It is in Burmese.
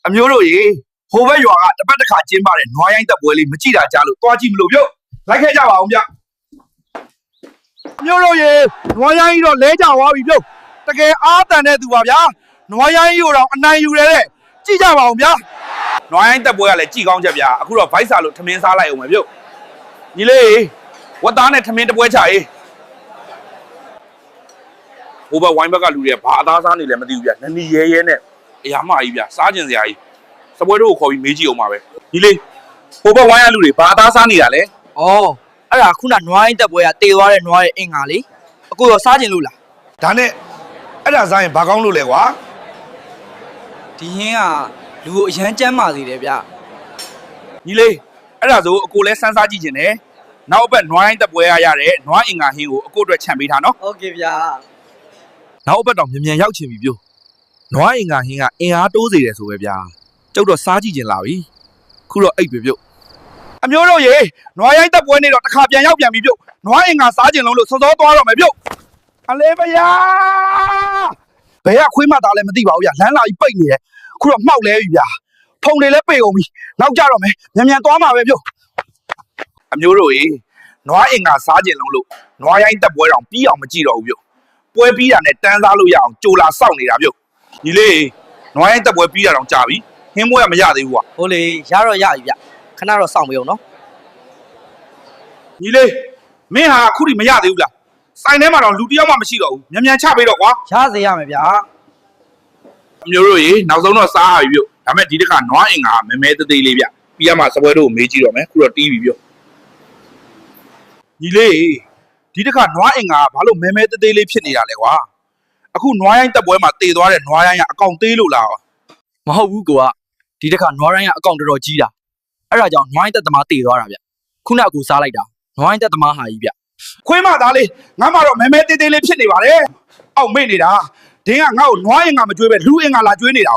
အမျိုးတို့ရေဟိုဘက်ရွာကတပတ်တစ်ခါကျင်းပတဲ့နွားရိုင်းသက်ပွဲလေးမကြည့်တာကြားလို့တွားကြည့်မလို့ပြုတ်လိုက်ခဲ့ကြပါအောင်ဗျအမျိုးတို့ရေနွားရိုင်းကြီးတော့လဲကြသွားပြီပြုတ်တကယ်အားတန်တဲ့သူပါဗျာနွားရိုင်းကြီးတော့အနိုင်ယူတယ်တဲ့ကြည့်ကြပါအောင်ဗျာနွားရိုင်းသက်ပွဲကလည်းကြည့်ကောင်းချက်ဗျာအခုတော့ဗိုက်စာလို့ထမင်းစားလိုက်အောင်မယ်ပြုတ်ညီလေးဝတ်သားနဲ့ထမင်းတပွဲချရေးဟိုဘက်ဝိုင်းဘက်ကလူတွေကဘာအသားစားနေလဲမသိဘူးဗျနနီရဲနဲ့အရာမကြီးဗျစားကျင်စရာကြီးစပွဲတို့ကိုခေါ်ပြီးမေးကြည့်အောင်ပါပဲညီလေးဟိုဘက်ဝိုင်းရလူတွေဘာအသားစားနေတာလဲဩအဲ့ဒါခုနနွားရင်းတက်ပွဲကတေသွားတဲ့နွားရဲ့အင်္ဂါလေးအခုတော့စားကျင်လို့လားဒါနဲ့အဲ့ဒါစားရင်ဘာကောင်းလို့လဲကွာဒီဟင်းကလူကိုအရန်ကြမ်းပါသေးတယ်ဗျညီလေးအဲ့ဒါဆိုအကိုလဲစမ်းစားကြည့်ခြင်းနဲ့နောက်အပတ်နွားရိုင်းတက်ပွဲရတဲ့နွားအင်္ဂါဟင်းကိုအကိုအတွက်ခြံပေးထားနော်ဟုတ်ကဲ့ဗျာနောက်အပတ်တော့မြန်ရောက်ချင်ပြီပြို့နွားအင်္ဂါဟင်းကအင်အားတိုးစေတယ်ဆိုပဲဗျာကျုပ်တော့စားကြည့်ခြင်းလာပြီခုတော့အိတ်ပဲပြုတ်အမျိုးတို့ရေနွားရိုင်းတက်ပွဲနေတော့တစ်ခါပြန်ရောက်ပြန်ပြီပြုတ်နွားအင်္ဂါစားခြင်းလုံးလို့စောစောသွားတော့မယ်ပြုတ်အလေးမယားဘယ်ကခွေးမသားလဲမသိပါဘူးဗျာလမ်းလာကြီးပိတ်နေတယ်ခုတော့မှောက်လဲပြီဗျာဖုန်တွေလည်းပိတ်အောင်ပြီနောက်ကြတော့မယ်မြန်သွားမှာပဲပြုတ်အမျိုးတို့ရေနွားအင်္ဂါစားခြင်းလုံးလို့နွားရိုင်းတက်ပွဲတောင်ပြီးအောင်မကြည့်တော့ဘူးပြုတ်ပွဲပြီးတာနဲ့တန်းစားလို့ရအောင်ကြိုလာစောင့်နေတာပြုတ်ညီလေးနွားရိုင်းတက်ပွဲပြီးတာတောင်ကြာပြီဟင်းပွဲကမရသေးဘူးကွာဟုတ်လေရတော့ရပြီဗျခဏတော့စောင့်မရုံနော်ညီလေးမင်းဟာအခုထိမရသေးဘူးလားဆိုင်ထဲမှာတော့လူတယောက်မှမရှိတော့ဘူးမြန်ချပေးတော့ကွာရစေရမယ်ဗျာအမျိုးတို့ရေနောက်ဆုံးတော့စားရပြီပြုတ်ဒါမဲ့ဒီတစ်ခါနွားအင်္ဂါမဲမဲသေးသေးလေးဗျပြီးရမှစပွဲတို့ကိုမေးကြည့်တော့မယ်ခုတော့တီးပြီပြုတ်ညီလေးဒီတစ်ခါနွားအင်္ဂါဘာလို့မဲမဲသေးသေးလေးဖြစ်နေတာလဲကွာအခုနွားရိုင်းတက်ပွဲမှာတေသွားတဲ့နွားရိုင်းကအကောင်သေးလို့လားမဟုတ်ဘူးကွာဒီတစ်ခါနွားရိုင်းကအကောင်တော်တော်ကြီးတာအဲ့ဒါကြောင့်နွားရိုင်းတက်သမားတေသွားတာဗျခုနကကိုစားလိုက်တာနွားရိုင်းတက်သမားဟာကြီးဗျခွေးမသားလေးငါမှတော့မဲမဲသေးသေးလေးဖြစ်နေပါတယ်အောက်မေ့နေတာဒင်းကငါ့ကိုနွားအင်္ဂါမကျွေးပဲလူအင်္ဂါလာကျွေးနေတာ